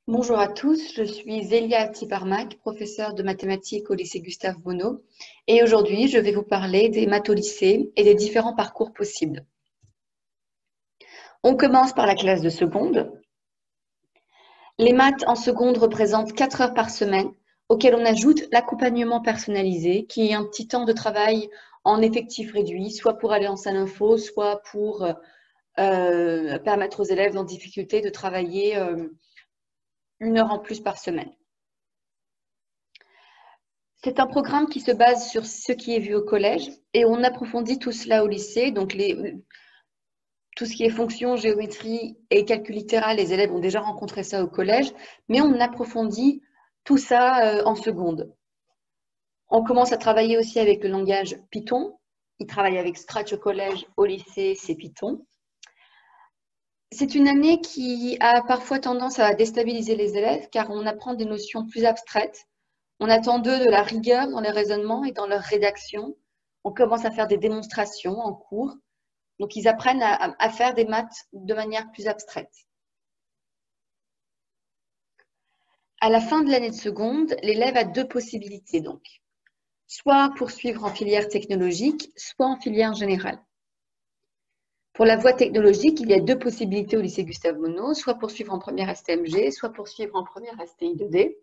Bonjour à tous, je suis Zélia Tiparmac, professeure de mathématiques au lycée Gustave Monod, et aujourd'hui je vais vous parler des maths au lycée et des différents parcours possibles. On commence par la classe de seconde. Les maths en seconde représentent 4 heures par semaine, auxquelles on ajoute l'accompagnement personnalisé, qui est un petit temps de travail en effectif réduit, soit pour aller en salle info, soit pour permettre aux élèves en difficulté de travailler 1 heure en plus par semaine. C'est un programme qui se base sur ce qui est vu au collège et on approfondit tout cela au lycée. Donc, tout ce qui est fonction, géométrie et calcul littéral, les élèves ont déjà rencontré ça au collège, mais on approfondit tout ça en seconde. On commence à travailler aussi avec le langage Python. Ils travaillent avec Scratch au collège, au lycée, c'est Python. C'est une année qui a parfois tendance à déstabiliser les élèves car on apprend des notions plus abstraites. On attend d'eux de la rigueur dans les raisonnements et dans leur rédaction. On commence à faire des démonstrations en cours. Donc, ils apprennent à faire des maths de manière plus abstraite. À la fin de l'année de seconde, l'élève a deux possibilités, donc. Soit poursuivre en filière technologique, soit en filière générale. Pour la voie technologique, il y a deux possibilités au lycée Gustave Monod, soit poursuivre en première STMG, soit poursuivre en première STI 2D.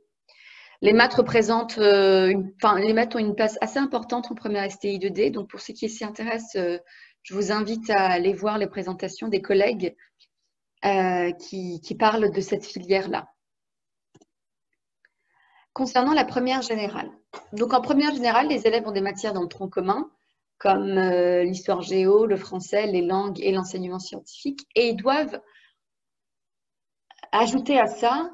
Les maths représentent, les maths ont une place assez importante en première STI 2D. Donc, pour ceux qui s'y intéressent, je vous invite à aller voir les présentations des collègues qui parlent de cette filière-là. Concernant la première générale. Donc, en première générale, les élèves ont des matières dans le tronc commun, comme l'histoire géo, le français, les langues et l'enseignement scientifique. Et ils doivent ajouter à ça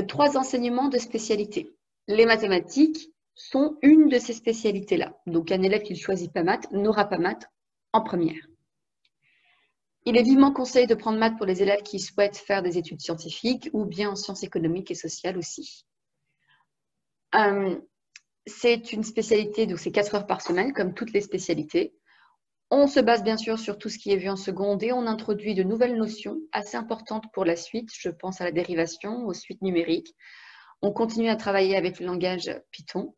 3 enseignements de spécialité. Les mathématiques sont une de ces spécialités-là. Donc, un élève qui ne choisit pas maths n'aura pas maths en première. Il est vivement conseillé de prendre maths pour les élèves qui souhaitent faire des études scientifiques ou bien en sciences économiques et sociales aussi. C'est une spécialité, donc c'est 4 heures par semaine, comme toutes les spécialités. On se base bien sûr sur tout ce qui est vu en seconde et on introduit de nouvelles notions assez importantes pour la suite. Je pense à la dérivation, aux suites numériques. On continue à travailler avec le langage Python.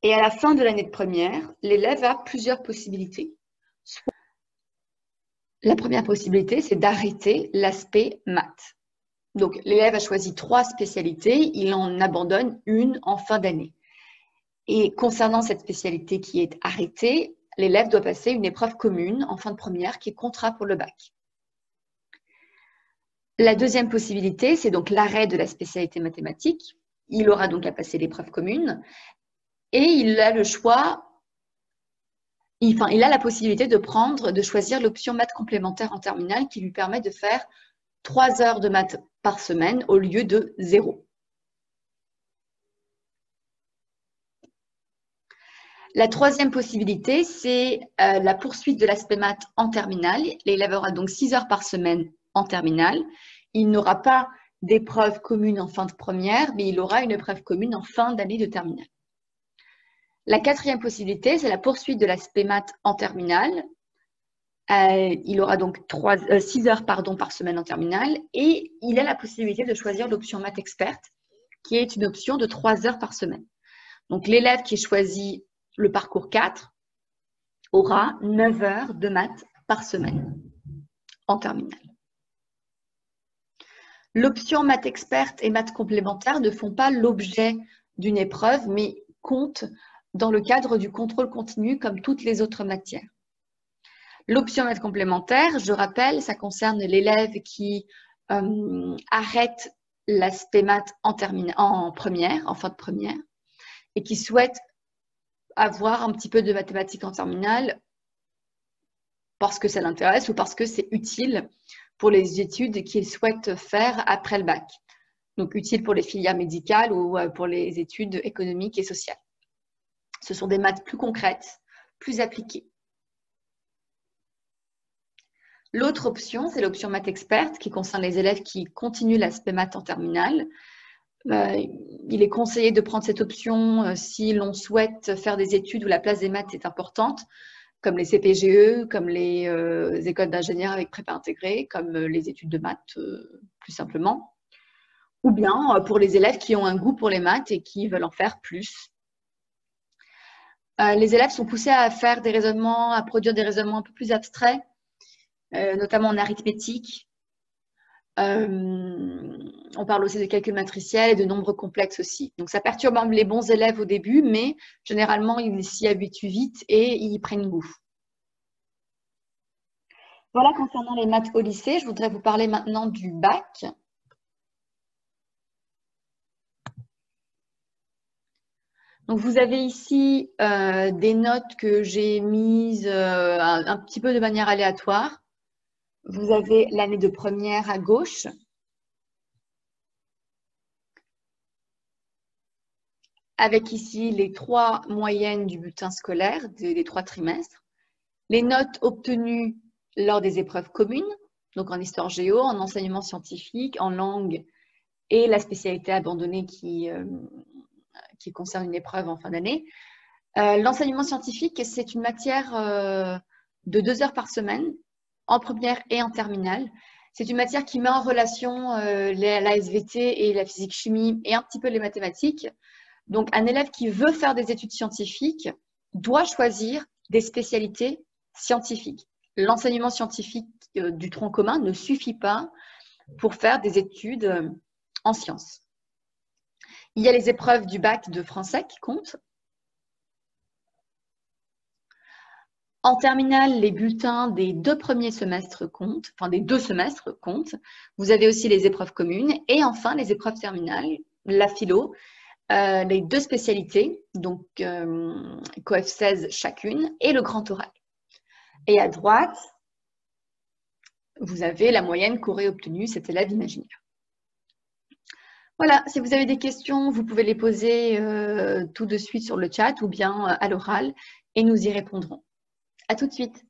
Et à la fin de l'année de première, l'élève a plusieurs possibilités. La première possibilité, c'est d'arrêter l'aspect maths. Donc, l'élève a choisi 3 spécialités, il en abandonne une en fin d'année. Et concernant cette spécialité qui est arrêtée, l'élève doit passer une épreuve commune en fin de première qui est contrat pour le bac. La deuxième possibilité, c'est donc l'arrêt de la spécialité mathématique. Il aura donc à passer l'épreuve commune et il a le choix, il a la possibilité de choisir l'option maths complémentaire en terminale qui lui permet de faire 3 heures de maths par semaine au lieu de 0. La troisième possibilité, c'est la poursuite de l'aspect maths en terminale. L'élève aura donc 6 heures par semaine en terminale. Il n'aura pas d'épreuve commune en fin de première, mais il aura une épreuve commune en fin d'année de terminale. La quatrième possibilité, c'est la poursuite de l'aspect maths en terminale. Il aura donc 6 heures par semaine en terminale et il a la possibilité de choisir l'option maths experte, qui est une option de 3 heures par semaine. Donc, l'élève qui choisit le parcours 4 aura 9 heures de maths par semaine en terminale. L'option maths experte et maths complémentaire ne font pas l'objet d'une épreuve, mais comptent dans le cadre du contrôle continu comme toutes les autres matières. L'option maths complémentaire, je rappelle, ça concerne l'élève qui arrête l'aspect maths en première, en fin de première, et qui souhaite avoir un petit peu de mathématiques en terminale parce que ça l'intéresse ou parce que c'est utile pour les études qu'il souhaite faire après le bac. Donc, utile pour les filières médicales ou pour les études économiques et sociales. Ce sont des maths plus concrètes, plus appliquées. L'autre option, c'est l'option maths experte qui concerne les élèves qui continuent l'aspect maths en terminale. Il est conseillé de prendre cette option si l'on souhaite faire des études où la place des maths est importante, comme les CPGE, comme les écoles d'ingénieurs avec prépa intégrée, comme les études de maths, plus simplement. ou bien pour les élèves qui ont un goût pour les maths et qui veulent en faire plus. Les élèves sont poussés à faire des raisonnements, à produire des raisonnements un peu plus abstraits, notamment en arithmétique. On parle aussi de calcul matriciel et de nombres complexes aussi. Donc ça perturbe les bons élèves au début, mais généralement ils s'y habituent vite et ils y prennent goût. Voilà concernant les maths au lycée. Je voudrais vous parler maintenant du bac. Donc vous avez ici des notes que j'ai mises un petit peu de manière aléatoire. Vous avez l'année de première à gauche. Avec ici les 3 moyennes du bulletin scolaire des 3 trimestres. Les notes obtenues lors des épreuves communes, donc en histoire géo, en enseignement scientifique, en langue et la spécialité abandonnée qui concerne une épreuve en fin d'année. L'enseignement scientifique, c'est une matière de 2 heures par semaine, en première et en terminale. C'est une matière qui met en relation la SVT et la physique-chimie et un petit peu les mathématiques. Donc, un élève qui veut faire des études scientifiques doit choisir des spécialités scientifiques. L'enseignement scientifique du tronc commun ne suffit pas pour faire des études en sciences. Il y a les épreuves du bac de français qui comptent. En terminale, les bulletins des 2 premiers semestres comptent, enfin des 2 semestres comptent. Vous avez aussi les épreuves communes et enfin les épreuves terminales, la philo, les 2 spécialités, donc COEF 16 chacune, et le grand oral. Et à droite, vous avez la moyenne qu'aurait obtenue cet élève imaginaire. Voilà, si vous avez des questions, vous pouvez les poser tout de suite sur le chat ou bien à l'oral et nous y répondrons. À tout de suite.